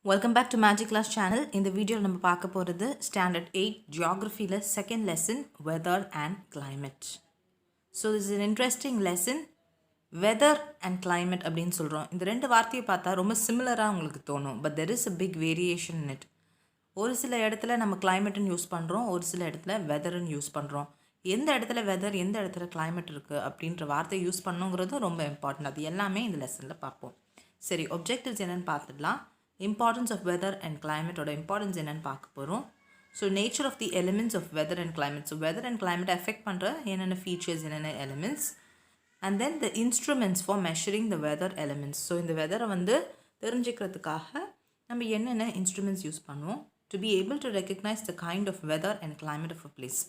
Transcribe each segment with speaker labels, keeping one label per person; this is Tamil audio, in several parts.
Speaker 1: Welcome back to Magic Class channel. இந்த வீடியோவில் நம்ம பார்க்க போகிறது ஸ்டாண்டர்ட் 8 ஜியாகிரஃபியில் second lesson weather and climate. So this is an interesting lesson. Weather and climate அப்படின்னு சொல்கிறோம். இந்த ரெண்டு வார்த்தையை பார்த்தா ரொம்ப சிமிலராக உங்களுக்கு தோணும், but there is a big variation in it. ஒரு சில இடத்துல நம்ம கிளைமேட்டுன்னு யூஸ் பண்ணுறோம், ஒரு சில இடத்துல வெதர்ன்னு யூஸ் பண்ணுறோம். எந்த இடத்துல வெதர், எந்த இடத்துல climate இருக்குது அப்படின்ற வார்த்தை யூஸ் பண்ணுங்கிறதும் ரொம்ப இம்பார்ட்டன்ட். அது எல்லாமே இந்த லெசனில் பார்ப்போம். சரி, objectives என்னென்னு பார்த்துடலாம். Importance of weather and climate ஓட importance என்னன்னு பார்க்க போகிறோம். So nature of the elements of weather and climate. So weather and climate affect பண்ணுற என்னென்ன features, என்னென்ன elements, and then the instruments for measuring the weather elements. So இந்த வெதரை தெரிஞ்சுக்கிறதுக்காக நம்ம என்னென்ன instruments யூஸ் பண்ணுவோம் to be able to recognize the kind of weather and climate of a place.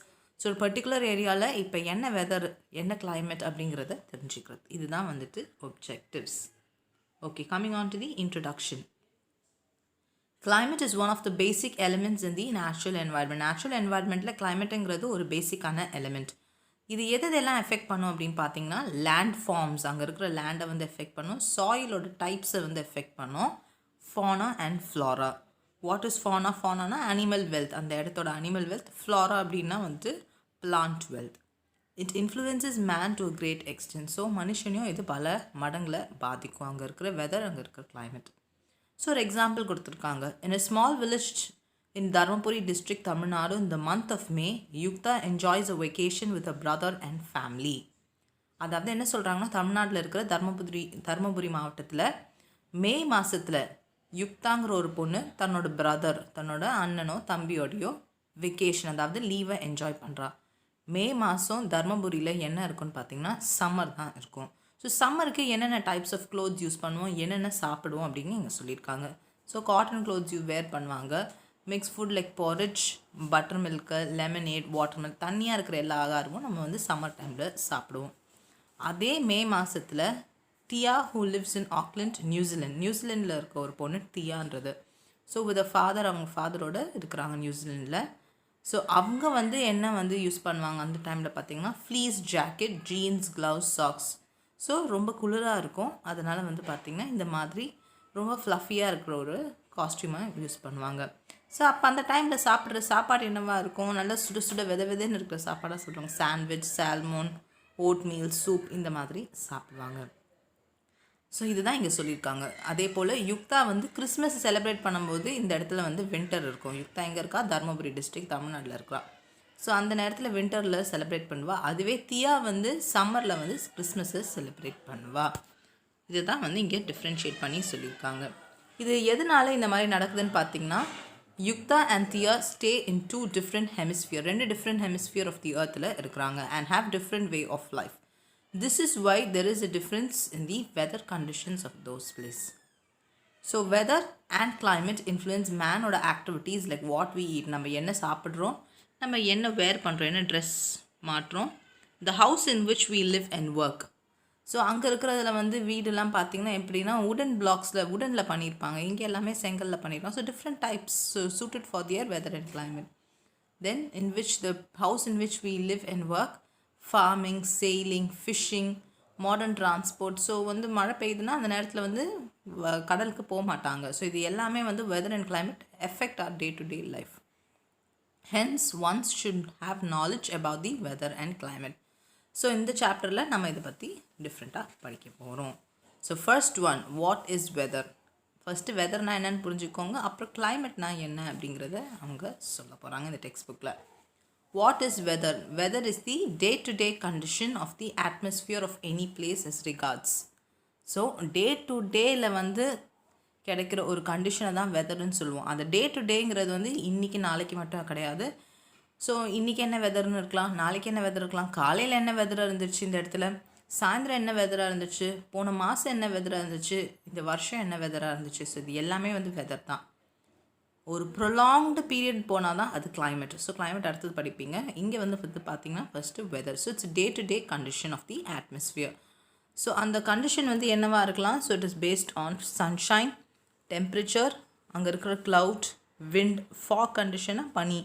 Speaker 1: So ஒரு பர்டிகுலர் ஏரியாவில் இப்போ என்ன வெதர், என்ன climate அப்படிங்கிறத தெரிஞ்சுக்கிறது. இதுதான் objectives. Okay, coming on to the introduction. Climate is one of the basic elements in the natural environment. Natural environmentல climateங்கிறது ஒரு பேசிக்கான எலிமெண்ட். இது எதெல்லாம் எஃபெக்ட் பண்ணும் அப்படின்னு பார்த்தீங்கன்னா, லேண்ட் ஃபார்ம்ஸ், அங்கே இருக்கிற லேண்டை எஃபெக்ட் பண்ணும், சாயிலோட டைப்ஸை எஃபெக்ட் பண்ணும், fauna and flora. What is fauna? ஃபானானா அனிமல் வெல்த், அந்த இடத்தோட அனிமல் வெல்த். ஃப்ளாரா அப்படின்னா plant wealth. It influences man to a great extent. So மனுஷனையும் இது பல மடங்களை பாதிக்கும், அங்கே இருக்கிற வெதர், அங்கே இருக்கிற climate. ஸோ ஒரு எக்ஸாம்பிள் கொடுத்துருக்காங்க. இன் a small village in Dharmapuri district, Tamil Nadu, in the month of May, Yukta enjoys a vacation with a brother and family. அதாவது என்ன சொல்கிறாங்கன்னா, தமிழ்நாட்டில் இருக்கிற தர்மபுரி மாவட்டத்தில் மே மாதத்தில் யுக்தாங்கிற ஒரு பொண்ணு தன்னோட பிரதர், தன்னோட அண்ணனோ தம்பியோடையோ வெக்கேஷன், அதாவது லீவை என்ஜாய் பண்ணுறா. மே மாதம் தர்மபுரியில் என்ன இருக்குன்னு பார்த்தீங்கன்னா சம்மர் தான் இருக்கும். ஸோ சம்மருக்கு என்னென்ன டைப்ஸ் ஆஃப் க்ளோத்ஸ் யூஸ் பண்ணுவோம், என்னென்ன சாப்பிடுவோம் அப்படின்னு இங்கே சொல்லியிருக்காங்க. ஸோ காட்டன் க்ளோத்ஸ் வேர் பண்ணுவாங்க. Mix food like porridge, butter milk, lemonade, water milk, தண்ணியாக இருக்கிற எல்லா ஆகாரமும் நம்ம சம்மர் டைமில் சாப்பிடுவோம். அதே மே மாதத்தில் தியா ஹூ லிவ்ஸ் இன் ஆக்லண்ட், நியூசிலாண்டில் இருக்க ஒரு பொண்ணு தியான்றது. ஸோ வித் ஃபாதர், அவங்க ஃபாதரோடு இருக்கிறாங்க நியூசிலாண்டில். ஸோ அவங்க என்ன யூஸ் பண்ணுவாங்க அந்த டைமில் பார்த்தீங்கன்னா, fleece jacket, jeans, gloves, socks. So ரொம்ப குளிராக இருக்கும், அதனால் பார்த்திங்கன்னா இந்த மாதிரி ரொம்ப ஃப்ளஃபியாக இருக்கிற ஒரு காஸ்ட்யூமாக யூஸ் பண்ணுவாங்க. ஸோ அப்போ அந்த டைமில் சாப்பிட்ற சாப்பாடு என்னவாக இருக்கும், நல்லா சுட சுட விதன்னு இருக்கிற சாப்பாடாக சொல்கிறாங்க. Sandwich, salmon, oatmeal, soup, இந்த மாதிரி சாப்பிடுவாங்க. ஸோ இதுதான் இங்கே சொல்லியிருக்காங்க. அதே போல் யுக்தா கிறிஸ்மஸ் செலிப்ரேட் பண்ணும்போது இந்த இடத்துல வின்டர் இருக்கும். யுக்தா எங்கே இருக்கா? தர்மபுரி டிஸ்ட்ரிக்ட், தமிழ்நாட்டில் இருக்கிறா. ஸோ அந்த நேரத்தில் வின்டரில் செலிப்ரேட் பண்ணுவாள். அதுவே தியா சம்மரில் கிறிஸ்மஸை செலிப்ரேட் பண்ணுவாள். இதுதான் இங்கே டிஃப்ரென்ஷியேட் பண்ணி சொல்லியிருக்காங்க. இது எதனால இந்த மாதிரி நடக்குதுன்னு பார்த்தீங்கன்னா, Yukta and Diya stay in 2 different hemisphere, 2 different hemisphere of the எர்த்தில் இருக்கிறாங்க and have different way of life. This is why there is a difference in the weather conditions of those place. So weather and climate influence மேனோட activities like what we eat, நம்ம என்ன சாப்பிட்றோம், நம்ம என்ன வேர் பண்ணுறோம், என்ன ட்ரெஸ் மாட்டுறோம். The house in which we live and work. So அங்கே இருக்கிறதுல வீடுலாம் பார்த்திங்கன்னா எப்படின்னா உடனில் பண்ணியிருப்பாங்க. இங்கே எல்லாமே செங்கலில் பண்ணியிருப்பாங்க. So different types suited for their weather and climate. Then in which the house in which we live and work, farming, sailing, fishing, modern transport. So மழை பெய்யுதுன்னா அந்த நேரத்தில் கடலுக்கு போக மாட்டாங்க. ஸோ இது எல்லாமே weather and climate effect our day to day life. Hence, one should have knowledge about the weather and climate. So, in the chapter, நம்ம இதை பற்றி டிஃப்ரெண்ட்டாக படிக்க போகிறோம். So first one, what is weather? First வெதர்னா என்னன்னு புரிஞ்சுக்கோங்க, அப்புறம் கிளைமேட்னா என்ன அப்படிங்கிறத அவங்க சொல்ல போகிறாங்க இந்த டெக்ஸ்ட் புக்கில். What is weather? Weather is the day to day condition of the atmosphere of any place as regards. So day to டேயில் கிடைக்கிற ஒரு கண்டிஷனை தான் வெதர்னு சொல்லுவோம். அந்த டே டு டேங்கிறது இன்றைக்கி நாளைக்கு மட்டும் கிடையாது. ஸோ இன்றைக்கி என்ன வெதர்னு இருக்கலாம், நாளைக்கு என்ன வெதர் இருக்கலாம், காலையில் என்ன வெதராக இருந்துச்சு, இந்த இடத்துல சாயந்தரம் என்ன வெதராக இருந்துச்சு, போன மாதம் என்ன வெதராக இருந்துச்சு, இந்த வருஷம் என்ன வெதராக இருந்துச்சு. ஸோ இது எல்லாமே வெதர் தான். ஒரு ப்ரொலாங்டு பீரியட் போனால் தான் அது climate. ஸோ climate அடுத்தது படிப்பீங்க. இங்கே பார்த்திங்கன்னா first weather. So it's day to day condition of the atmosphere. So அந்த கண்டிஷன் என்னவாக இருக்கலாம். So it is based on sunshine, temperature, அங்கே இருக்கிற க்ளவுட், விண்ட், ஃபாக் கண்டிஷனாக பனி,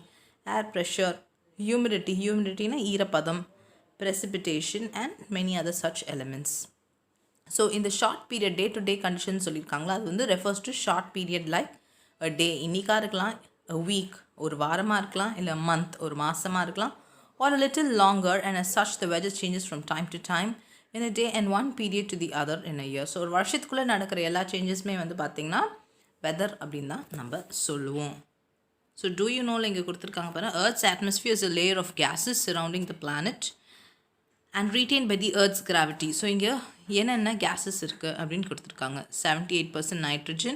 Speaker 1: ஏர் ப்ரெஷர், ஹியூமிடிட்டினா ஈரப்பதம், precipitation and many other such elements. So இந்த short period day to day condition சொல்லியிருக்காங்களா, அது refers to short period like a day இன்னிக்கா இருக்கலாம், a week ஒரு வாரமாக இருக்கலாம், இல்லை month ஒரு மாதமாக இருக்கலாம், or a little longer, and as such the weather changes from time to time in a day and one period to the other in a year. So ஒரு வருஷத்துக்குள்ளே நடக்கிற எல்லா சேஞ்சஸுமே வந்து பார்த்திங்கன்னா வெதர் அப்படின்னு தான் நம்ம சொல்லுவோம். ஸோ டூ யூ நோவில் இங்கே கொடுத்துருக்காங்க பாருங்கள், Earth's atmosphere is a layer of gases surrounding the planet and retained by the Earth's gravity. So இங்கே என்னென்ன கேஸஸ் இருக்குது அப்படின்னு கொடுத்துருக்காங்க. 78% nitrogen,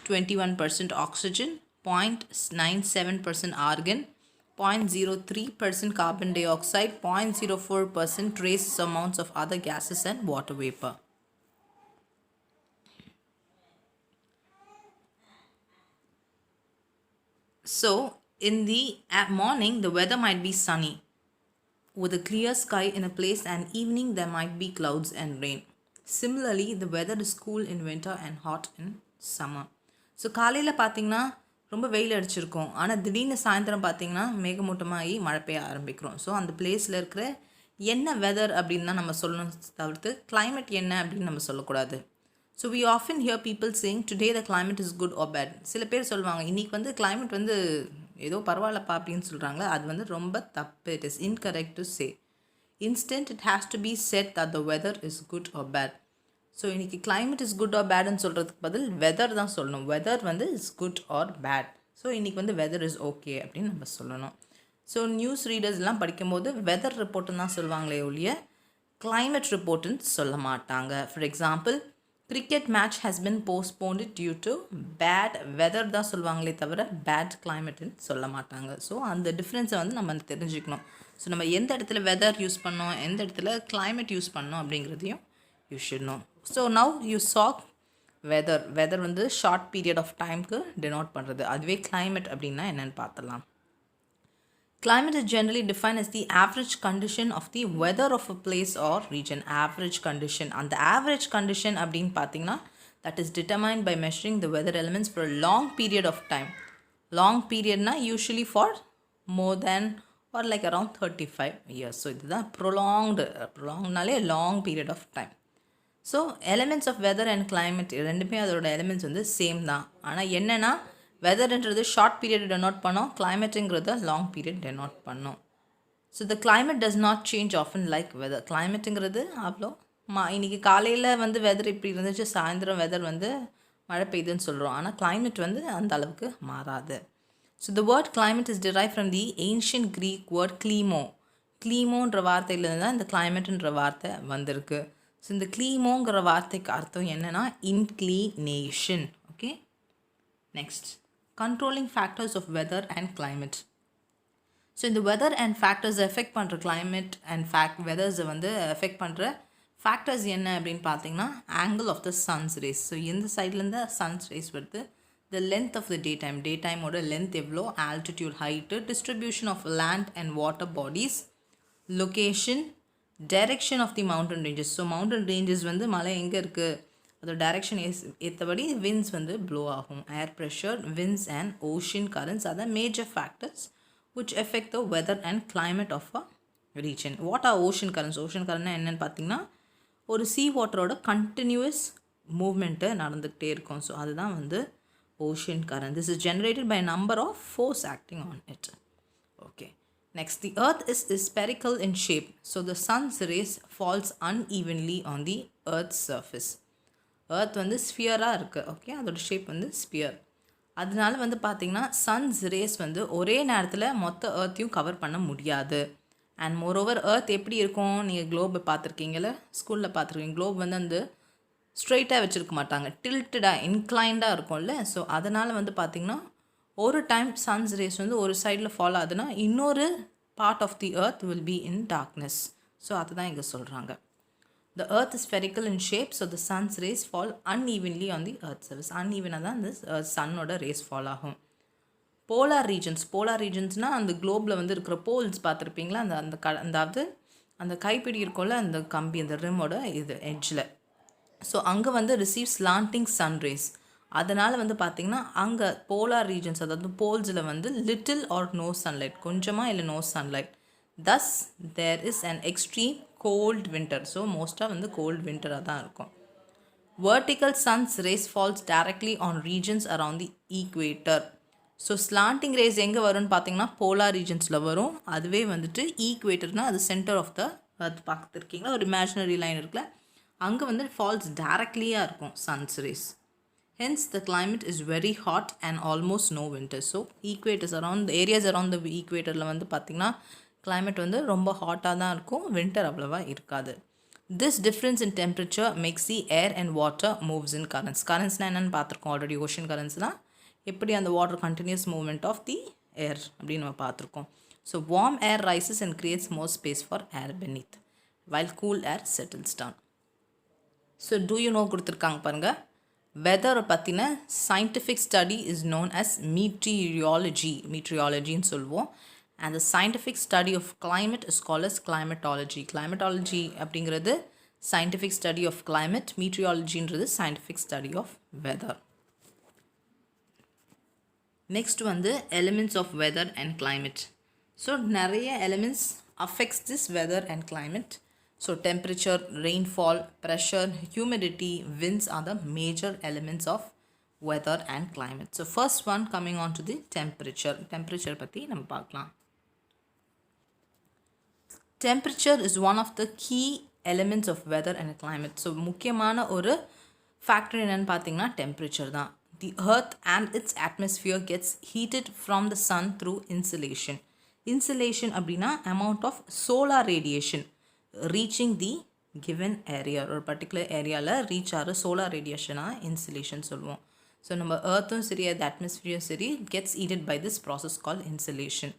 Speaker 1: 21% oxygen, 0.97% argon, 0.03% carbon dioxide, 0.04% trace amounts of other gases and water vapor. So in the morning the weather might be sunny with a clear sky in a place, and evening there might be clouds and rain. Similarly the weather is cool in winter and hot in summer. So காலையில் பார்த்திங்கன்னா ரொம்ப வெயில் அடிச்சிருக்கோம், ஆனால் திடீர்னு சாயந்தரம் பார்த்திங்கன்னா மேகமூட்டமாகி மழை பெய்ய ஆரம்பிக்கிறோம். ஸோ அந்த பிளேஸில் இருக்கிற என்ன வெதர் அப்படின்னு தான் நம்ம சொல்லணும், தவிர்த்து climate என்ன அப்படின்னு நம்ம சொல்லக்கூடாது. So we often hear people saying today the climate is good or bad. சில பேர் சொல்லுவாங்க இன்றைக்கி வந்து climate வந்து ஏதோ பரவாயில்லப்பா அப்படின்னு சொல்கிறாங்களே, அது வந்து ரொம்ப தப்பு. It is incorrect to say. Instead it has to be said that the weather is good or bad. So இன்றைக்கி climate is good or badன்னு சொல்கிறதுக்கு பதில் வெதர் தான் சொல்லணும். வெதர் வந்து is good or bad. So இன்றைக்கி வந்து வெதர் இஸ் ஓகே அப்படின்னு நம்ம சொல்லணும். ஸோ நியூஸ் ரீடர்ஸ்லாம் படிக்கும்போது வெதர் ரிப்போர்ட்டுன்னு தான் சொல்லுவாங்களே ஒழிய climate ரிப்போர்ட்டுன்னு சொல்ல மாட்டாங்க. For example, cricket match has been postponed due to bad weather தான் சொல்லுவாங்களே தவிர bad climateன்னு சொல்ல மாட்டாங்க. ஸோ அந்த டிஃப்ரென்ஸை வந்து நம்ம தெரிஞ்சுக்கணும். ஸோ நம்ம எந்த இடத்துல வெதர் யூஸ் பண்ணோம், எந்த இடத்துல climate யூஸ் பண்ணோம் அப்படிங்கிறதையும் you should know. So now you saw weather வந்து ஷார்ட் பீரியட் ஆஃப் டைமுக்கு டெனோட் பண்ணுறது. அதுவே climate அப்படின்னா என்னென்னு பார்த்துடலாம். Climate is generally defined as the average condition of the weather of a place or region. Average condition. And the average condition அப்படின்னு பார்த்தீங்கன்னா that is determined by measuring the weather elements for a long period of time. Long periodனா usually for more than or like around 35 years. So இதுதான் prolongedனாலே long period of time. So elements of weather and climate ரெண்டுமே அதோட எலிமெண்ட்ஸ் வந்து சேம் தான். ஆனால் என்னென்னா வெதர்ன்றது ஷார்ட் பீரியட் டெனோட் பண்ணோம், கிளைமேட்டுங்கிறத லாங் பீரியட் டெனோட் பண்ணோம். So the climate does not change often like weather. கிளைமேட்டுங்கிறது அவ்வளோ இன்றைக்கி காலையில் வந்து வெதர் இப்படி இருந்துச்சு, சாயந்தரம் வெதர் வந்து மழை பெய்யுதுன்னு சொல்கிறோம். ஆனால் climate வந்து அந்த அளவுக்கு மாறாது. So the word climate is derived from the ancient Greek word klimo. கிளீமோன்ற வார்த்தையிலேருந்து தான் இந்த கிளைமேட்டுன்ற வார்த்தை வந்திருக்கு. ஸோ இந்த கிளீமோங்கிற வார்த்தைக்கு அர்த்தம் என்னென்னா inclination. Okay, next controlling factors of weather and climate. So இந்த வெதர் அண்ட் ஃபேக்டர்ஸை எஃபெக்ட் பண்ணுற climate அண்ட் வெதர்ஸை வந்து எஃபெக்ட் பண்ணுற ஃபேக்டர்ஸ் என்ன அப்படின்னு பார்த்தீங்கன்னா angle of the sun's rays. So எந்த சைட்லேருந்து சன்ஸ் ரேஸ் வருது, the length of the day டைமோட லென்த் எவ்வளோ, altitude, height, distribution of land and water bodies, location, direction of the mountain ranges. So mountain ranges வந்து மலை எங்கே இருக்குது, அதோட டைரெக்ஷன் ஏற்றபடி விண்ட்ஸ் வந்து ப்ளோ ஆகும். ஏர் pressure, winds and ocean currents R the major factors which affect the weather and climate of a region. What are ocean currents? Ocean current என்னன்னு பார்த்தீங்கன்னா ஒரு சீ வாட்டரோட கண்டினியூஸ் மூவ்மெண்ட்டு நடந்துக்கிட்டே இருக்கும். ஸோ அதுதான் வந்து ocean current. This is generated by a number of force acting on it. Okay. Next, the earth is spherical in shape. So the sun's rays falls unevenly on the earth's surface. earth வந்து ஸ்பியராக இருக்குது. ஓகே, அதோட ஷேப் வந்து ஸ்பியர். அதனால வந்து பார்த்திங்கன்னா சன்ஸ் ரேஸ் வந்து ஒரே நேரத்தில் மொத்த ஏர்த்தையும் கவர் பண்ண முடியாது. அண்ட் மோரோவர் ஏர்த் எப்படி இருக்கும், நீங்கள் குளோபை பார்த்துருக்கீங்கள, ஸ்கூலில் பார்த்துருக்கீங்க. குளோப் வந்து அந்த ஸ்ட்ரெயிட்டாக வச்சுருக்க மாட்டாங்க, டில்ட்டடாக இன்க்ளைண்டாக இருக்கும்ல. ஸோ அதனால் வந்து பார்த்திங்கன்னா ஒரு டைம் சன்ஸ் ரேஸ் வந்து ஒரு சைடில் ஃபாலோ ஆகுதுன்னா இன்னொரு part of the earth will be in darkness. So அதுதான் இங்கே சொல்கிறாங்க. The earth is spherical in shape, so the sun's rays fall unevenly on the earth's surface. Uneven-ஆக தான் இந்த சன்னோட ரேஸ் ஃபால் ஆகும். போலார் ரீஜன்ஸ்னால் அந்த குளோபில் வந்து இருக்கிற போல்ஸ் பார்த்துருப்பீங்களா, அதாவது அந்த கைப்பிடி இருக்கும்ல, அந்த கம்பி, அந்த ரிம்மோட இது எட்ஜில். ஸோ அங்கே வந்து ரிசீவ் ஸ்லாண்டிங் சன் ரேஸ். அதனால் வந்து பார்த்திங்கன்னா அங்கே போலார் ரீஜன்ஸ், அதாவது போல்ஸில் வந்து லிட்டில் ஆர் நோ சன்லைட், கொஞ்சமாக இல்லை no sunlight. thus there is an extreme cold winter. So மோஸ்ட்டாக வந்து கோல்ட் வின்டராக தான் இருக்கும். vertical sun's rays falls directly on regions around the equator. So slanting race எங்கே வரும்னு பார்த்தீங்கன்னா போலார் ரீஜன்ஸில் வரும். அதுவே வந்துட்டு ஈக்குவேட்டர்னால் அது சென்டர் ஆஃப் த அர்த் பார்த்துருக்கீங்களா, ஒரு இமேஜினரி லைன் இருக்குல்ல, அங்கே வந்து ஃபால்ஸ் டைரக்ட்லியாக இருக்கும் sons race. Hence, the climate is very hot and almost no winter. So, equators around the areas around the equator வந்து பார்த்திங்கன்னா climate வந்து ரொம்ப ஹாட்டாக தான் இருக்கும், winter அவ்வளவா இருக்காது. This difference in temperature makes the air and water moves in currents. Currentsனால் என்னென்னு பார்த்துருக்கோம் ஆல்ரெடி, ஓஷன் கரண்ட்ஸ்னால் எப்படி அந்த water continuous movement of the air அப்படின்னு நம்ம பார்த்துருக்கோம். So warm air rises and creates more space for air beneath while cool air settles down. So do you know கொடுத்துருக்காங்க பாருங்கள். வெதரை பற்றின scientific study is known as மீட்ரியாலஜின்னு சொல்லுவோம். And the scientific study of climate is called as climatology. Climatology அப்படிங்கிறது சயின்டிஃபிக் ஸ்டடி ஆஃப் climate, மீட்ரியாலஜின்றது scientific study of weather. Next வந்து elements of weather and climate. So நிறைய elements affects this weather and climate. So temperature, rainfall, pressure, humidity, winds are the major elements of weather and climate. So first one coming on to the temperature. Temperature பற்றி நம்ம பார்க்கலாம். Temperature is one of the key elements of weather and climate. So முக்கியமான ஒரு ஃபேக்டர் என்னன்னு பார்த்தீங்கன்னா temperature தான். The earth and its atmosphere gets heated from the sun through insolation. Insolation அப்படின்னா amount of solar radiation reaching the given area, ஒரு பர்டிகுலர் ஏரியாவில் ரீச் ஆகிற சோலார் ரேடியேஷனாக இன்சுலேஷன் சொல்லுவோம். ஸோ நம்ம எர்த்தும் சரி அது அட்மாஸ்பியரும் சரி gets heated by this process call insolation.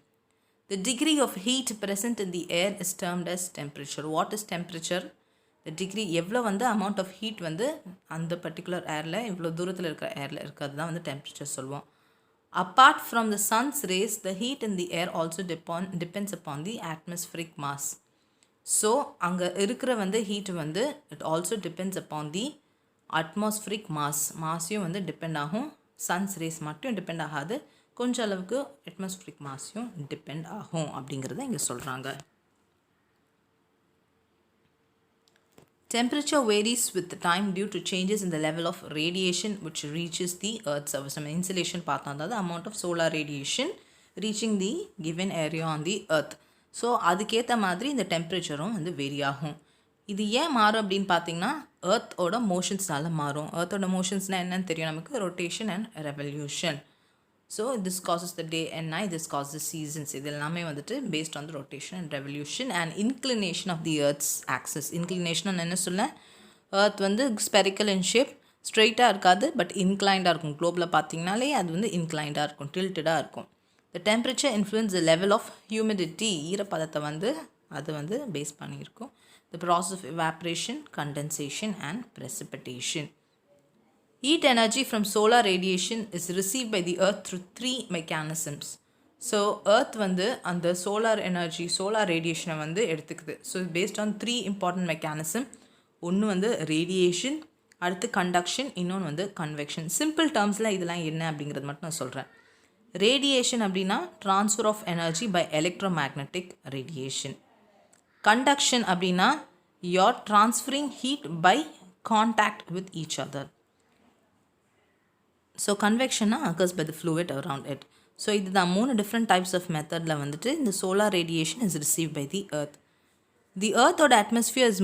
Speaker 1: The degree of heat present in the air is termed as temperature. What is temperature? The degree எவ்வளோ வந்து அமௌண்ட் ஆஃப் ஹீட் வந்து அந்த பர்டிகுலர் ஏரில் இவ்வளோ தூரத்தில் இருக்கிற ஏரில் இருக்கிறது தான் வந்து டெம்பரேச்சர் சொல்லுவோம். Apart from the sun's rays, the heat in the air also depends upon the atmospheric mass. So அங்கே இருக்கிற வந்து ஹீட் வந்து it also depends upon the atmospheric மாஸையும் வந்து டிபெண்ட் ஆகும். சன்ஸ் ரேஸ் மட்டும் டிபெண்ட் ஆகாது, கொஞ்சம் அளவுக்கு அட்மாஸ்ஃபரிக் மாஸையும் டிபெண்ட் ஆகும் அப்படிங்கிறத இங்கே சொல்கிறாங்க. Temperature varies with the time due to changes in the level of radiation which reaches the Earth's surface. நம்ம insolation பார்த்தோம், அதாவது amount of solar radiation reaching the given area on the Earth. So அதுக்கேற்ற மாதிரி இந்த டெம்பரேச்சரும் வந்து வேரி ஆகும். இது ஏன் மாறும் அப்படின்னு பார்த்தீங்கன்னா எர்த்தோட மோஷன்ஸ்னால மாறும். எர்த்தோட மோஷன்ஸ்னால் என்னன்னு தெரியும் நமக்கு, rotation and revolution. So this causes the day and night, this causes seasons. இது எல்லாமே வந்துட்டு based on the rotation and revolution and inclination of the earth's axis. Inclination என்ன சொல்ல, எர்த் வந்து ஸ்பெரிக்கல் இன் ஷேப், ஸ்ட்ரெயிட்டாக இருக்காது, பட் இன்க்ளைண்டாக இருக்கும். குளோபில் பார்த்தீங்கனாலே அது வந்து இன்க்ளைண்டாக இருக்கும், டில்ட்டடாக இருக்கும். The temperature influence the level of humidity. ஈரப்பதத்தை வந்து அது வந்து base பண்ணியிருக்கும். The process of evaporation, condensation and precipitation. Heat energy from solar radiation is received by the earth through 3 mechanisms. So earth வந்து அந்த solar energy, solar radiation வந்து எடுத்துக்குது. So based on 3 important mechanism. ஒன்று வந்து radiation, அடுத்து conduction, இன்னொன்று வந்து convection. சிம்பிள் டேர்ம்ஸில் இதெல்லாம் என்ன அப்படிங்கிறது மட்டும் நான் சொல்கிறேன். ரேடியேஷன் அப்படின்னா transfer of energy by electromagnetic radiation. Conduction அப்படின்னா you're transferring heat by contact with each other. So கன்வெக்ஷன்னா occurs by the fluid around it. So இதுதான் 3 டிஃப்ரெண்ட் டைப்ஸ் ஆஃப் மெத்தடில் வந்துட்டு இந்த solar radiation is receive by the earth. The எர்த்தோட atmosphere is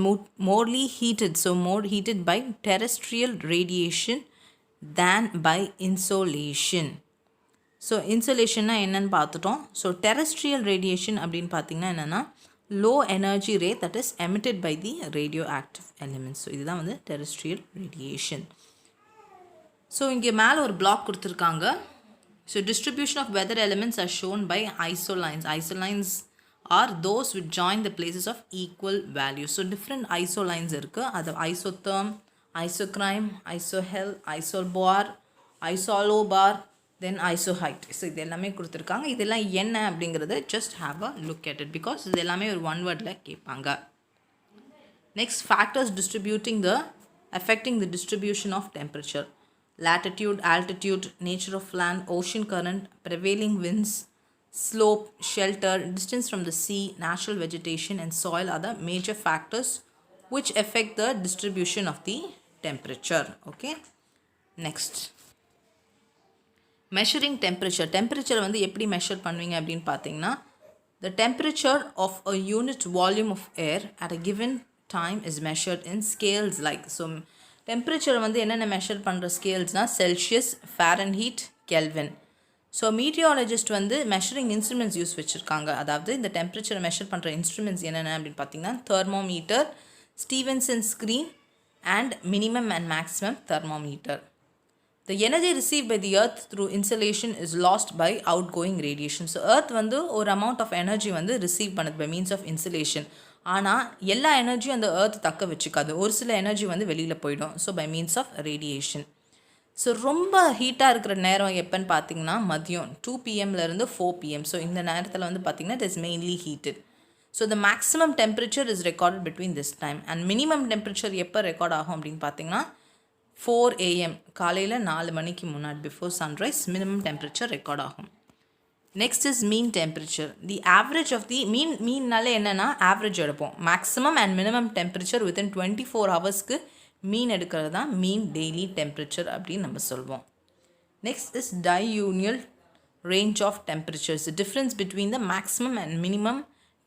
Speaker 1: morely heated, so more heated by terrestrial radiation than by insolation. So இன்சுலேஷன்னா என்னென்னு பார்த்துட்டோம். ஸோ டெரெஸ்ட்ரியல் ரேடியேஷன் அப்படின்னு பார்த்தீங்கன்னா என்னென்னா low energy ray that is emitted by the radioactive elements. So இதுதான் வந்து டெரெஸ்ட்ரியல் ரேடியேஷன். ஸோ இங்கே மேலே ஒரு பிளாக் கொடுத்துருக்காங்க. So distribution of weather elements are shown by isolines. Isolines are those which join the places of equal value. So different isolines இருக்குது. அது isotherm, isocryme, isohel, isobar, isallobar, then isohyet. So இது எல்லாமே கொடுத்துருக்காங்க. இதெல்லாம் என்ன அப்படிங்கிறத just have a look at it, because இது எல்லாமே ஒரு ஒன் வேர்டில் கேட்பாங்க. Next factors affecting the distribution of temperature. Latitude, altitude, nature of land, ocean current, prevailing winds, slope, shelter, distance from the sea, natural vegetation and soil are the major factors which affect the distribution of the temperature. Okay, next, measuring temperature. Temperature வந்து எப்படி மெஷர் பண்ணுவீங்க அப்படின்னு பார்த்தீங்கன்னா, the temperature of a unit volume of air at a given time is measured in scales like. So temperature வந்து என்னென்ன மெஷர் பண்ணுற ஸ்கேல்ஸ்னால் செல்சியஸ், ஃபாரன்ஹீட், கெல்வின். ஸோ மீட்டியாலஜிஸ்ட் வந்து மெஷரிங் இன்ஸ்ட்ருமெண்ட்ஸ் யூஸ் வச்சுருக்காங்க. அதாவது இந்த டெம்பரேச்சரை மெஷர் பண்ணுற இன்ஸ்ட்ருமெண்ட்ஸ் என்னென்ன அப்படின்னு பார்த்தீங்கன்னா, thermometer, Stevenson screen and minimum and maximum thermometer. The energy received by the earth through insolation is lost by outgoing radiation. So earth வந்து ஒரு amount of energy வந்து receive பண்ணுது by means of insolation. ஆனால் எல்லா எனர்ஜியும் அந்த earth தக்க வச்சுக்காது. ஒரு சில எனர்ஜி வந்து வெளியில் போயிடும். So by means of radiation. So ரொம்ப ஹீட்டாக இருக்கிற நேரம் எப்போன்னு பார்த்தீங்கன்னா மதியம் 2 PM-லேருந்து 4 PM. ஸோ இந்த நேரத்தில் வந்து பார்த்திங்கன்னா it is mainly heated. So the maximum temperature is recorded between this time. And minimum temperature எப்போ ரெக்கார்ட் ஆகும் அப்படின்னு பார்த்தீங்கன்னா 4 AM, காலையில் 4 மணிக்கு முன்னாடி, before sunrise minimum temperature record ஆகும். Next is mean temperature. The average of the மீன்னாலே என்னென்னா ஆவரேஜ் எடுப்போம். Maximum and minimum temperature within 24 ஹவர்ஸ்க்கு மீன் எடுக்கிறது தான் மீன் டெய்லி டெம்பரேச்சர் அப்படின்னு நம்ம சொல்வோம். Next is diurnal range of temperatures, the difference between the maximum and minimum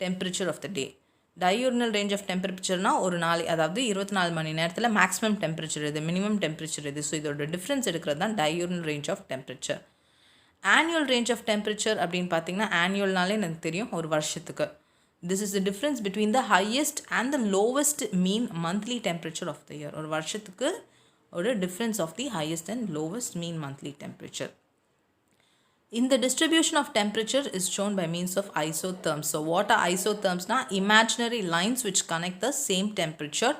Speaker 1: temperature of the day. diurnal range of temperatureனா ஒரு நாள், அதாவது 24 மணி நேரத்தில் மேக்ஸிமம் டெம்பரேச்சர் எது, மினிமம் டெம்பரேச்சர் எது. ஸோ இதோட டிஃப்ரென்ஸ் எடுக்கிறது தான் diurnal range of temperature. annual range of temperature அப்படின்னு பார்த்தீங்கன்னா, ஆனுவல்னாலே எனக்கு தெரியும் ஒரு வருஷத்துக்கு. this is the difference between the highest and the lowest mean monthly temperature of the year. ஒரு வருஷத்துக்கு ஒரு difference of the highest and lowest mean monthly temperature. In the distribution of temperature is shown by means of isotherms. So what are isotherms? Na imaginary lines which connect the same temperature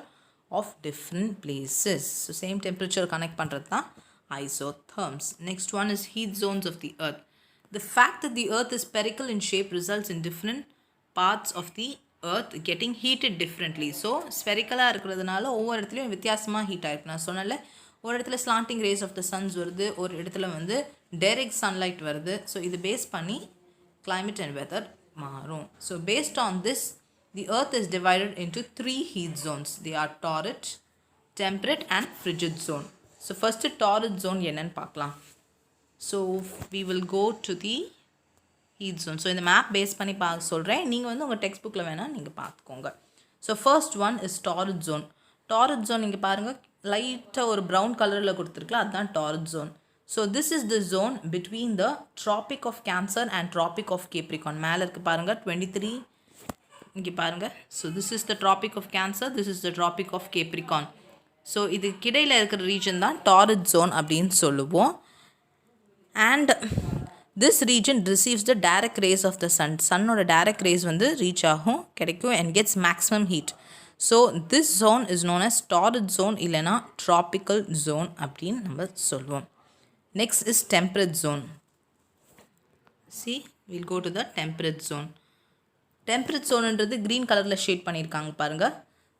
Speaker 1: of different places. So same temperature connect பண்றது தான் isotherms. Next one is heat zones of the earth. The fact that the earth is spherical in shape results in different parts of the earth getting heated differently. So ஸ்பெரிக்கலாக இருக்கிறதுனால ஒவ்வொரு இடத்துலையும் வித்தியாசமாக ஹீட் ஆகிருக்கு. நான் சொன்னல, ஒரு இடத்துல slanting rays of the sun's வருது, ஒரு இடத்துல வந்து டைரக்ட் சன்லைட் வருது. ஸோ இது பேஸ் பண்ணி climate and weather மாறும். So based on this, the earth is divided into 3 heat zones. They are torrid, temperate and frigid zone. So first torrid zone என்னன்னு பார்க்கலாம். So we will go to the heat zone. So இந்த மேப் பேஸ் பண்ணி சொல்கிறேன். நீங்கள் வந்து உங்கள் டெக்ஸ்ட் புக்கில் வேணால் நீங்கள் பார்த்துக்கோங்க. So first one is torrid zone. torrid zone இங்கே பாருங்கள், லைட்டாக ஒரு ப்ரௌன் கலரில் கொடுத்துருக்கலாம், அதுதான் torrid zone. So this is the zone between the tropic of cancer and tropic of capricorn. மேலே இருக்குது பாருங்கள் 23, இங்கே பாருங்கள். So this is the tropic of cancer, this is the tropic of capricorn. So இதுக்கு இடையில் இருக்கிற ரீஜன் தான் torrid zone அப்படின்னு சொல்லுவோம். And this region receives the direct rays of the sun. சன்னோட direct rays வந்து ரீச் ஆகும், கிடைக்கும் and gets maximum heat. So this zone is known as torrid zone இல்லைனா tropical zone அப்படின்னு நம்ம சொல்லுவோம். Next is temperate zone. See, we'll go to the temperate zone. temperate zoneன்றது green கலரில் ஷேட் பண்ணியிருக்காங்க பாருங்கள்.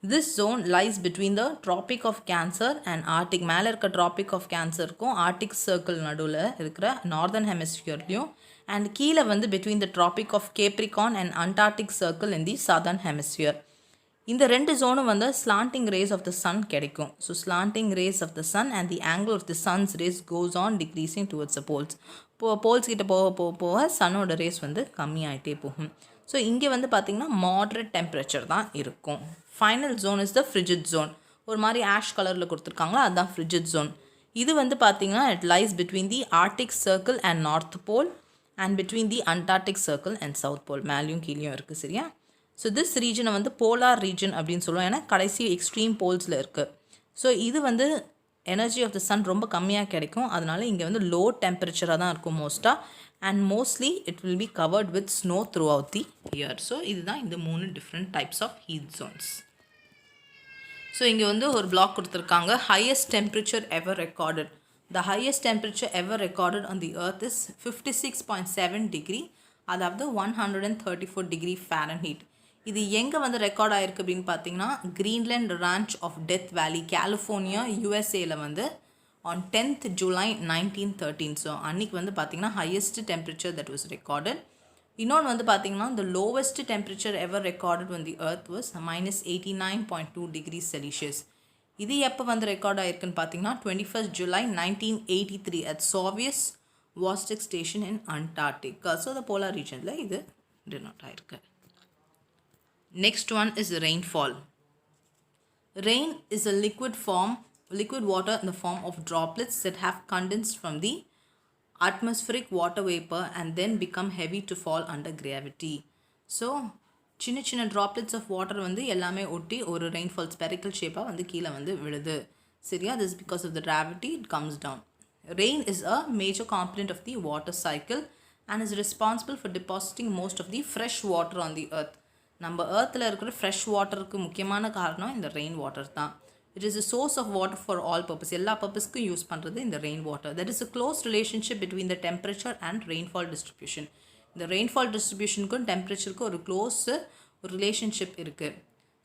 Speaker 1: This zone lies between the Tropic of Cancer and Arctic. மேலே இருக்க Tropic of Cancerக்கும் Arctic Circle நடுவில் இருக்கிற நார்தர்ன் ஹெமிஸ்பியர்லையும், அண்ட் கீழே வந்து between the Tropic of Capricorn and Antarctic Circle in the southern hemisphere. இந்த ரெண்டு ஜோனும் வந்து slanting rays of the sun கிடைக்கும். So slanting rays of the sun and the angle of the sun's rays goes on decreasing towards the poles. Poles கிட்ட போக போக போக சன்னோட ரேஸ் வந்து கம்மியாகிட்டே போகும். ஸோ இங்கே வந்து பார்த்திங்கன்னா மாட்ரேட் டெம்பரேச்சர் தான் இருக்கும். Final zone is the frigid zone. ஒரு மாதிரி ஆஷ் கலரில் கொடுத்துருக்காங்களா, அதுதான் ஃப்ரிஜிட் ஜோன். இது வந்து பார்த்திங்கன்னா it lies between the arctic circle and north pole and between the antarctic circle and south pole. மேலேயும் கீழேயும் இருக்குது, சரியா? ஸோ திஸ் ரீஜனை வந்து போலார் ரீஜன் அப்படின்னு சொல்லுவோம், ஏன்னா கடைசி எக்ஸ்ட்ரீம் போல்ஸில் இருக்குது. ஸோ இது வந்து எனர்ஜி ஆஃப் த சன் ரொம்ப கம்மியாக கிடைக்கும், அதனால இங்கே வந்து லோ டெம்பரேச்சராக தான் இருக்கும் மோஸ்ட்டாக. And mostly it will be covered with snow throughout the year. So இதுதான் இந்த 3 different types of heat zones. So இங்கே வந்து ஒரு பிளாக் கொடுத்துருக்காங்க, highest temperature ever recorded. The highest temperature ever recorded on the earth is 56.7 degree, அதாவது 134 டிகிரி ஃபாரன்ஹீட். இது எங்கே வந்து ரெக்கார்ட் ஆகிருக்கு அப்படின்னு பார்த்தீங்கன்னா, கிரீன்லேண்ட் ரான்ச் ஆஃப் டெத் வேலி, கலிஃபோர்னியா, யூஎஸ்ஏல வந்து ஆன் 10th July 1913. ஸோ அன்றைக்கி வந்து பார்த்திங்கன்னா highest temperature that was recorded. இன்னொன்று வந்து பார்த்திங்கன்னா the lowest temperature ever recorded on the earth was -89.2 degrees Celsius. இது எப்போ வந்து ரெக்கார்ட் ஆயிருக்குன்னு பார்த்தீங்கன்னா 21st July 1983 at Soviet Vostok Station in Antarctica. So the polar regionல இது denote ஆயிருக்கு. Next one is rainfall. Rain is a liquid water in the form of droplets that have condensed from the atmospheric water vapor and then become heavy to fall under gravity. So சின்ன சின்ன droplets of water வந்து எல்லாமே ஒட்டி ஒரு rainfall spherical shape வந்து கீழே வந்து விழுது. சரியா? This is because of the gravity it comes down. Rain is a major component of the water cycle and is responsible for depositing most of the fresh water on the earth. நம்ம earthல இருக்கிற fresh waterக்கு முக்கியமான காரணம் இந்த ரெயின் வாட்டர் தான். It is a source of water for all purpose. எல்லா பர்பஸ்க்கும் யூஸ் பண்ணுறது இந்த rain water. There is a close relationship between the temperature and rainfall distribution. இந்த ரெயின்ஃபால் டிஸ்ட்ரிபியூஷனுக்கும் டெம்பரேச்சருக்கும் ஒரு ஒரு ரிலேஷன்ஷிப் இருக்குது.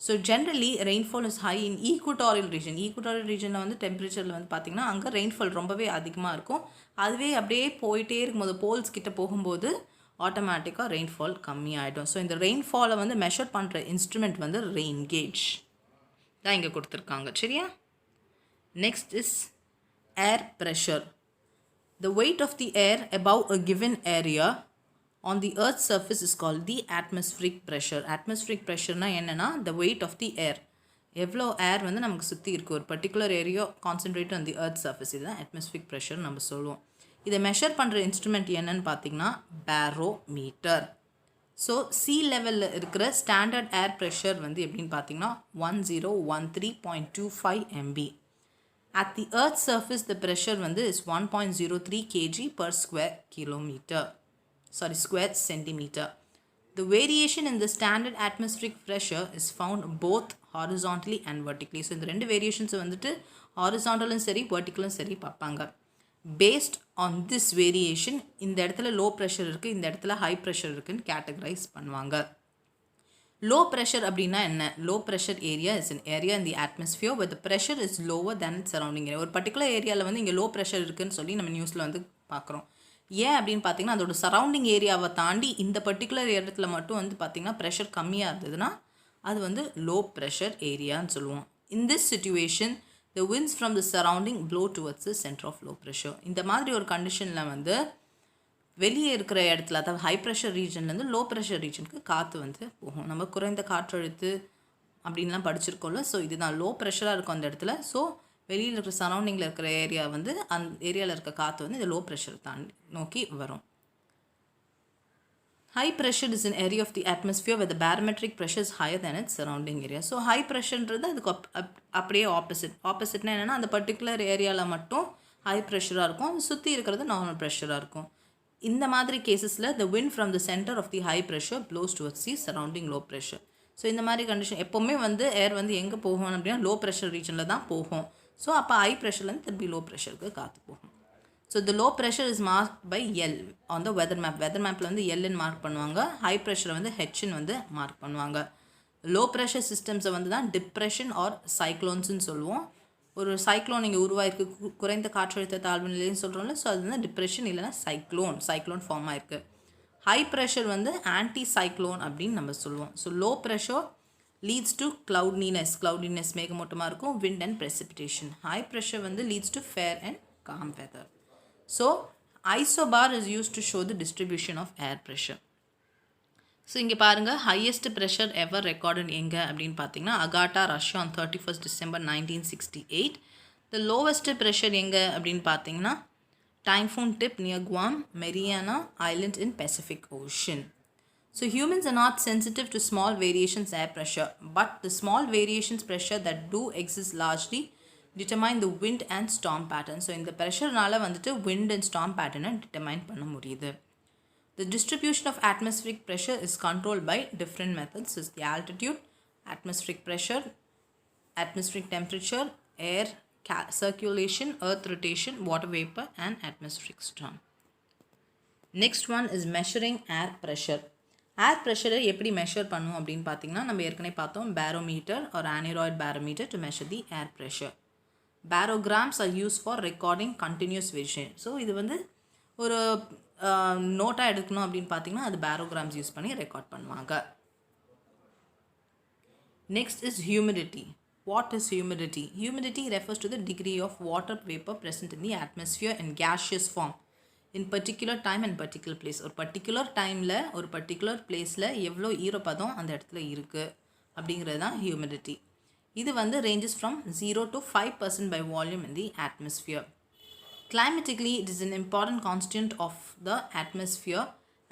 Speaker 1: So generally rainfall is high in equatorial region. Equatorial ரீஜனில் வந்து டெம்பரேச்சரில் வந்து பார்த்திங்கன்னா அங்கே ரெயின்ஃபால் ரொம்பவே அதிகமாக இருக்கும். அதுவே அப்படியே போயிட்டே இருக்கும்போது போல்ஸ் கிட்ட போகும்போது ஆட்டோமேட்டிக்காக ரெயின்ஃபால் கம்மியாகிடும். ஸோ இந்த ரெயின்ஃபாலை வந்து மெஷர் பண்ணுற இன்ஸ்ட்ருமெண்ட் வந்து ரெயின் கேஜ் தான் இங்கே கொடுத்துருக்காங்க. சரியா? Next is air pressure. The weight of the air above a given area on the earth's surface is called the atmospheric pressure. Atmospheric pressure na enna the weight of the air. எவ்வளோ ஏர் வந்து நமக்கு சுற்றி இருக்குது, ஒரு particular area concentrate on the earth surface, இதுதான் அட்மாஸ்பிரிக் ப்ரெஷர் நம்ம சொல்லுவோம். இதை மெஷர் பண்ணுற இன்ஸ்ட்ருமெண்ட் என்னன்னு பார்த்தீங்கன்னா பேரோமீட்டர். ஸோ சி லெவலில் இருக்கிற ஸ்டாண்டர்ட் ஏர் ப்ரெஷர் வந்து எப்படின்னு பார்த்தீங்கன்னா 1013.25 MB. At the earth's surface the pressure வந்து is 1.03 kg per square centimeter. The variation in the standard atmospheric pressure is found both horizontally and vertically. So இந்த ரெண்டு வேரியேஷன்ஸ் வந்துட்டு ஹாரிசான்டலும் சரி வெர்டிக்கலும் சரி பார்ப்பாங்க. பேஸ்ட் ஆன் திஸ் வேரியேஷன் இந்த இடத்துல லோ ப்ரெஷர் இருக்குது, இந்த இடத்துல ஹை ப்ரெஷர் இருக்குன்னு கேட்டகரைஸ் பண்ணுவாங்க. லோ ப்ரெஷர் அப்படின்னா என்ன? Low pressure area is an area in the atmosphere where the pressure is lower than its surrounding area. ஒரு பர்டிகுலர் ஏரியாவில் வந்து இங்கே லோ ப்ரெஷர் இருக்குதுன்னு சொல்லி நம்ம நியூஸில் வந்து பார்க்குறோம். ஏன் அப்படின்னு பார்த்தீங்கன்னா அதோட சரௌண்டிங் ஏரியாவை தாண்டி இந்த பர்டிகுலர் இடத்துல மட்டும் வந்து பார்த்திங்கன்னா ப்ரெஷர் கம்மியாக இருந்ததுன்னா அது வந்து லோ ப்ரெஷர் ஏரியான்னு சொல்லுவோம். In this situation the winds from the surrounding blow towards the center of low pressure. இந்த மாதிரி ஒரு கண்டிஷனில் வந்து வெளியே இருக்கிற இடத்துல, அதாவது ஹை ப்ரெஷர் ரீஜன்லேருந்து லோ ப்ரெஷர் ரீஜனுக்கு காற்று வந்து போகும். நம்ம குறைந்த காற்றழுத்து அப்படின்லாம் படிச்சிருக்கோம்ல. ஸோ இதுதான் லோ ப்ரெஷராக இருக்கும் அந்த இடத்துல. ஸோ வெளியில் இருக்கிற சரௌண்டிங்கில் இருக்கிற ஏரியா வந்து அந்த ஏரியாவில் இருக்க காற்று வந்து இந்த லோ ப்ரெஷர் தாண்டி நோக்கி வரும். High pressure is an area of the atmosphere where the barometric pressure is higher than its surrounding area. So high pressureன்றது அதுக்கு அப்படியே ஆப்போசிட்னா என்னென்னா அந்த பர்டிகுலர் ஏரியாவில் மட்டும் ஹை ப்ரெஷராக இருக்கும், அது சுற்றி இருக்கிறது நார்மல் ப்ரெஷராக இருக்கும். இந்த மாதிரி கேசஸில் the wind from the center of the high pressure blows towards the surrounding low pressure. So இந்த மாதிரி கண்டிஷன் எப்போவுமே வந்து ஏர் வந்து எங்கே போகும் அப்படின்னா லோ ப்ரெஷர் ரீஜனில் தான் போகும். ஸோ அப்போ ஹை ப்ரெஷர்லேருந்து திருப்பி லோ ப்ரெஷருக்கு காற்று போகும். So the low pressure is marked by L on the weather map. Weather மேப்பில் வந்து எல்லுன்னு மார்க் பண்ணுவாங்க, ஹை ப்ரெஷரை வந்து ஹெச்ன்னு வந்து மார்க் பண்ணுவாங்க. லோ ப்ரெஷர் சிஸ்டம்ஸை வந்து தான் டிப்ரெஷன் ஆர் சைக்ளோன்ஸ்னு சொல்லுவோம். ஒரு சைக்ளோன் இங்கே உருவாயிருக்கு, குறைந்த காற்றழுத்த தாழ்வு நிலைன்னு சொல்கிறோம்ல. ஸோ அது வந்து டிப்ரெஷன் இல்லைனா சைக்ளோன் ஃபார்ம் ஆயிருக்கு. ஹை ப்ரெஷர் வந்து ஆன்டி சைக்ளோன் அப்படின்னு நம்ம சொல்லுவோம். So low pressure leads to cloudiness மேகமூட்டமாக இருக்கும், wind and precipitation. High pressure வந்து leads to fair and calm weather. So isobar is used to show the distribution of air pressure. So இங்கே பாருங்கள், ஹையஸ்ட் ப்ரெஷர் எவர் ரெக்கார்டு எங்கே அப்படின்னு பார்த்தீங்கன்னா Agata, Russia on 31st December 1968. The lowest pressure எங்கே அப்படின்னு பார்த்தீங்கன்னா typhoon tip near Guam, Mariana island in Pacific ocean. So humans are not sensitive to small variations in air pressure, but the small variations pressure that do exist largely determine the wind and storm pattern. So இந்த ப்ரெஷர்னால வந்துட்டு wind and storm pattern determine பண்ண முடியுது. The distribution of atmospheric pressure is controlled by different methods. Is the altitude, atmospheric pressure, atmospheric temperature, air circulation, earth rotation, water vapor and atmospheric storm. Next one is measuring air pressure. ஏர் ப்ரெஷரை எப்படி மெஷர் பண்ணுவோம் அப்படின்னு பார்த்தீங்கன்னா நம்ம ஏற்கனவே பார்த்தோம் barometer or aneroid barometer to measure the air pressure. Barograms are use for recording continuous variation. So இது வந்து ஒரு நோட்டாக எடுக்கணும் அப்படின்னு பார்த்தீங்கன்னா அது பேரோகிராம்ஸ் யூஸ் பண்ணி ரெக்கார்ட் பண்ணுவாங்க. Next is humidity. What is humidity? Humidity refers to the degree of water vapor present in the atmosphere in gaseous form in particular time and particular place. ஒரு பர்டிகுலர் டைமில் ஒரு பர்டிகுலர் பிளேஸில் எவ்வளோ ஈரப்பதம் அந்த இடத்துல இருக்குது அப்படிங்கிறது தான் ஹியூமிடிட்டி. இது வந்து ranges from 0 to 5% by volume in the atmosphere. Climatically, it is an important constant of the atmosphere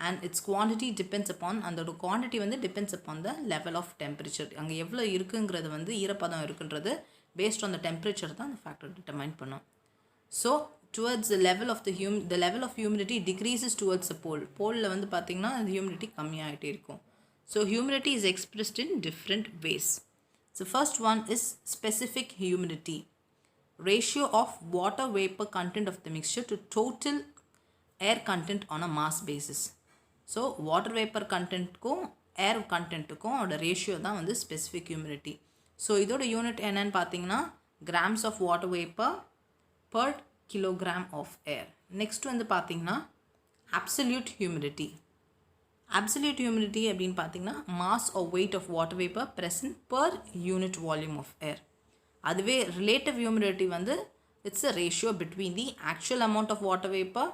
Speaker 1: and its quantity depends upon, அதோட குவான்டிட்டி வந்து depends upon the level of temperature. அங்கே எவ்வளோ இருக்குங்கிறது வந்து ஈரப்பதம் இருக்குன்றது based on the temperature தான் அந்த ஃபேக்டர் டிட்டர்மைன் பண்ணும். So towards the level of the level of humidity decreases towards the pole. போலில் வந்து பார்த்திங்கன்னா அந்த humidity கம்மியாகிட்டே இருக்கும். So humidity is expressed in different ways. So first one is specific humidity. Ratio of water vapor content of the mixture to total air content on a mass basis. So water vapor contentக்கும் air contentக்கும் அதோட ரேஷியோ தான் வந்து specific humidity. ஸோ இதோட யூனிட் என்னன்னு பார்த்தீங்கன்னா grams of water vapor per kilogram of air. Next வந்து பார்த்தீங்கன்னா absolute humidity. Absolute humidity அப்படின்னு பார்த்தீங்கன்னா mass or weight of water vapor present per unit volume of air. அதுவே relative humidity வந்து it's a ratio between the actual amount of water vapor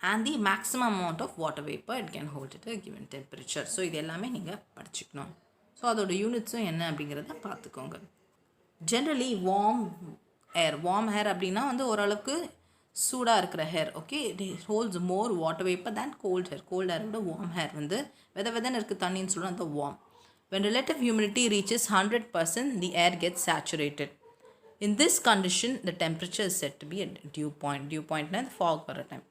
Speaker 1: and the maximum amount of water vapor it can hold at a given temperature. So இது எல்லாமே நீங்கள் படிச்சுக்கணும். ஸோ அதோட யூனிட்ஸும் என்ன அப்படிங்கிறத பார்த்துக்கோங்க. ஜென்ரலி வார்ம் ஏர் அப்படின்னா வந்து ஓரளவுக்கு சூடாக இருக்கிற air. Okay, it holds more water vapour than cold air. Cold ஹேரோட வார்ம் ஹேர் வந்து வெதன்னு இருக்குது தண்ணின்னு சொல்லுவோம், அந்த warm. When relative humidity reaches 100%, the air gets saturated. In this condition, the temperature is said to be at dew point. Dew point na fog வர time.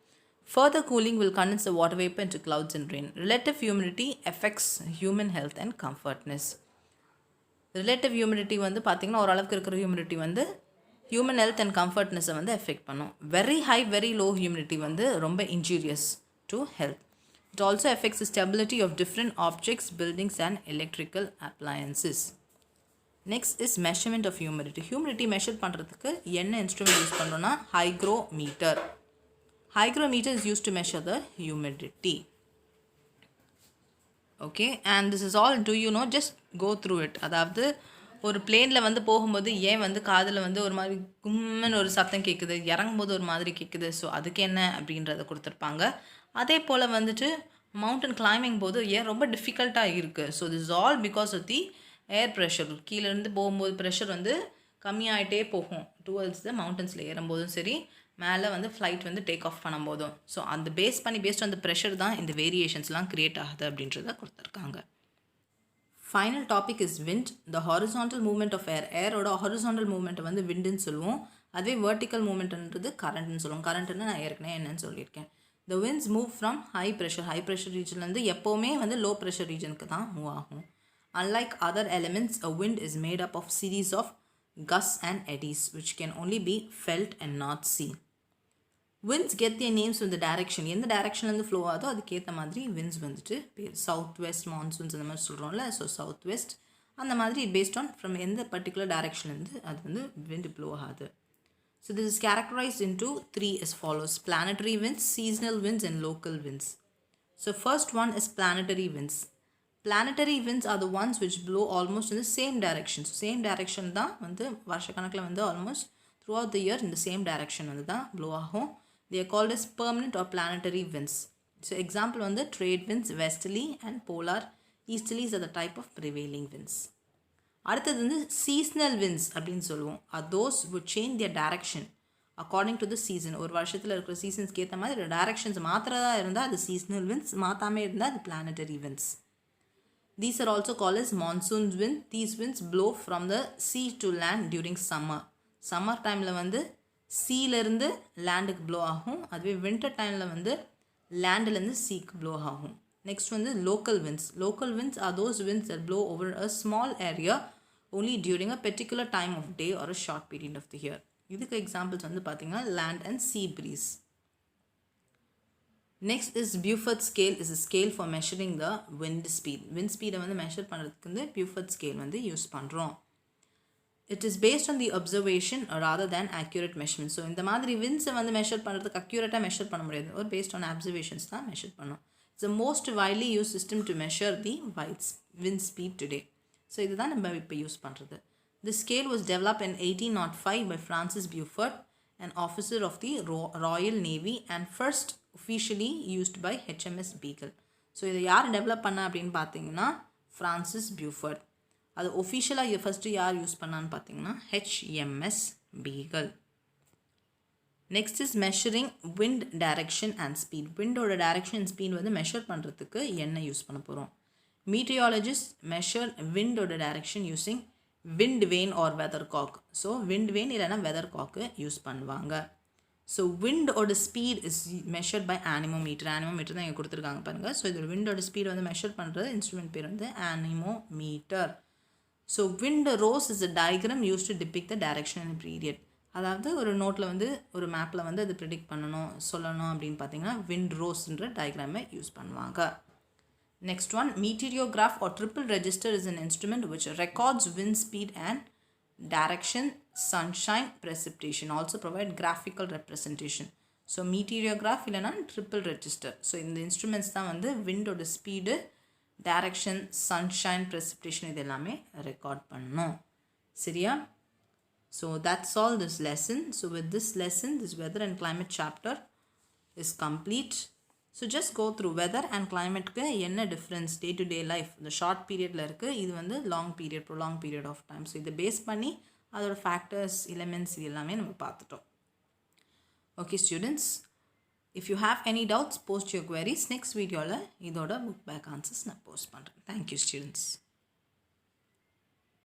Speaker 1: Further cooling will condense the water vapor into clouds and rain. Relative humidity affects human health and comfortness. Relative humidity வந்து பார்த்தீங்கன்னா ஓரளவுக்கு இருக்கிற ஹியூமிடிட்டி வந்து ஹியூமன் ஹெல்த் அண்ட் கம்ஃபர்ட்னஸை வந்து எஃபெக்ட் பண்ணும். Very high very low humidity வந்து ரொம்ப injurious to health. It also affects the stability of different objects, buildings and electrical appliances. Next is measurement of humidity. Humidity measure பண்ணுறதுக்கு என்ன இன்ஸ்ட்ருமெண்ட் யூஸ் பண்ணுறோன்னா hygrometer. Hygrometer is used to measure the humidity. Okay, and this is all, do you know, just go through it. அதாவது ஒரு பிளேனில் வந்து போகும்போது ஏன் வந்து காதில் வந்து ஒரு மாதிரி கும்முன்னு ஒரு சத்தம் கேட்குது, இறங்கும்போது ஒரு மாதிரி கேட்குது, ஸோ அதுக்கு என்ன அப்படின்றத கொடுத்துருப்பாங்க. அதே போல் வந்துட்டு மவுண்டன் கிளைம்பிங் போது ஏன் ரொம்ப டிஃபிகல்ட்டாக இருக்குது. So this is all because of the air pressure. கீழேருந்து போகும்போது ப்ரெஷர் வந்து கம்மியாகிட்டே போகும் டுவர்ட்ஸ் த மவுண்டன்ஸில் ஏறும்போதும் சரி, மேலே வந்து ஃப்ளைட் வந்து டேக் ஆஃப் பண்ணும்போதும். ஸோ அந்த பேஸ்ட் ஆன் த ப்ரெஷர் தான் இந்த வேரியேஷன்ஸ்லாம் க்ரியேட் ஆகுது அப்படின்றத கொடுத்துருக்காங்க. Final topic is wind. The horizontal movement of ஏரோட ஹாரிசான்டல் மூவ்மெண்ட்டை வந்து விண்டுன்னு சொல்லுவோம். அதுவே வெர்டிக்கல் மூவ்மெண்ட்ன்றது கரண்ட்னு சொல்லுவோம். கரண்ட்டுன்னு நான் ஏற்கனவே என்னன்னு சொல்லியிருக்கேன். The winds move from high pressure ரீஜன்லேருந்து எப்போவுமே வந்து லோ ப்ரெஷர் ரீஜனுக்கு தான் மூவ் ஆகும். Unlike other elements, a wind is made up of series of gusts and eddies which can only be felt and not seen. Winds get their names from the direction. எந்த டைரக்ஷன்லேருந்து ஃப்ளோ ஆகுதோ அதுக்கேற்ற மாதிரி விண்ட்ஸ் வந்துட்டு பேர். சவுத் வெஸ்ட் மான்சூன்ஸ் அந்த மாதிரி சொல்கிறோம்ல, ஸோ சவுத் வெஸ்ட் அந்த மாதிரி பேஸ்ட் ஆன் ஃப்ரம் எந்த பர்டிகுலர் டைரக்ஷன்லேருந்து அது வந்து விண்ட் ப்ளோ ஆகுது. So this is characterised into 3 as follows: planetary winds, seasonal winds and local winds. So first one is planetary winds. Planetary winds are the ones which blow almost in the same direction. So same direction தான் வந்து வருஷக்கணக்கில் வந்து almost throughout the year in the same direction வந்து தான் blow ஆகும். They are called as permanent or planetary winds. So example வந்து trade winds, westerly and polar easterlies are the type of prevailing winds. அடுத்தது வந்து seasonal winds அப்படின்னு சொல்லுவோம். Are those which change their direction according to the season. ஒரு வருஷத்தில் இருக்கிற சீசன்ஸ்க்கு ஏற்ற மாதிரி டைரக்ஷன்ஸ் மாத்திரதா இருந்தால் அது seasonal winds, மாற்றாமே இருந்தால் அது planetary winds. These are also called as monsoon wind. These winds blow from the sea to land during summer. Summer timeல வந்து சீலேருந்து லேண்டுக்கு ப்ளோ ஆகும். அதுவே வின்டர் டைமில் வந்து லேண்ட்லேருந்து சீக்கு ப்ளோ ஆகும். நெக்ஸ்ட் வந்து local winds. Local winds are those winds that blow over a small area only during a particular time of day or a short period of the year. இதுக்கு எக்ஸாம்பிள்ஸ் வந்து பார்த்தீங்கன்னா land and sea breeze. Next is Beaufort scale. Is a scale for measuring the wind speed. Wind speed வந்து மெஷர் பண்ணுறதுக்கு வந்து Beaufort scale வந்து யூஸ் பண்ணுறோம். It is based on the observation rather than accurate measurement. So இந்த மாதிரி விண்ட்ஸை வந்து மெஷர் பண்ணுறதுக்கு அக்யூரேட்டாக மெஷர் பண்ண முடியாது, ஒரு பேஸ்ட் ஆன் அப்சர்வேஷன்ஸ் தான் மெஷர் பண்ணோம். It's the most widely use system to measure the wind speed today. So இதுதான் நம்ம இப்போ யூஸ் பண்ணுறது. The scale was developed in 1805 by Francis Beaufort, an officer of the Royal Navy and first officially used by HMS Beagle. So இதை யார் டெவலப் பண்ண அப்படின்னு பார்த்தீங்கன்னா ஃப்ரான்சிஸ் பியூஃபர்ட். அது ஒஃபிஷியலாக ஃபஸ்ட்டு யார் யூஸ் பண்ணான்னு பார்த்தீங்கன்னா HMS Beagle. Next is measuring wind direction and speed. விண்டோட டைரக்ஷன் அண்ட் ஸ்பீட் வந்து மெஷர் பண்ணுறதுக்கு என்ன யூஸ் பண்ண போகிறோம்? மீட்டியாலஜிஸ்ட் மெஷர் விண்டோட direction using wind vane or weather cock. So wind vane இல்லைனா வெதர் காக்கு யூஸ் பண்ணுவாங்க. ஸோ விண்டோட speed is measured by anemometer. Anemometer தான் இங்கே கொடுத்துருக்காங்க பாருங்கள். ஸோ இதோட விண்டோட ஸ்பீட் வந்து மெஷர் பண்ணுறது இன்ஸ்ட்ருமெண்ட் பேர் வந்து anemometer. So wind rose is a diagram use to டிபிக் the direction and period. அதாவது ஒரு நோட்டில் வந்து ஒரு மேப்பில் வந்து அது ப்ரிடிக்ட் பண்ணணும் சொல்லணும் அப்படின்னு பார்த்தீங்கன்னா விண்ட் ரோஸ்ன்ற டயக்ராமை யூஸ் பண்ணுவாங்க. Next one, meteorograph or triple register is an instrument which records wind speed and direction, sunshine, precipitation. Also provide graphical representation. So meteorograph இல்லைனா triple register. So இந்த instruments தான் வந்து windோட speed, direction, sunshine, precipitation இது எல்லாமே record பண்ணணும். சரியா? So that's all this lesson. So with this lesson, this weather and climate chapter is complete. So just go through weather and climate க்கு என்ன difference day to day life இந்த short periodல இருக்கு, இது வந்து long period prolonged period of time. So இதை பேஸ் பண்ணி அதோட factors elements இது எல்லாமே நம்ம பார்த்துட்டோம். Okay students, if you have any doubts post your queries. Next videoல இதோட book back answers நான் post பண்ணுறேன். Thank you students.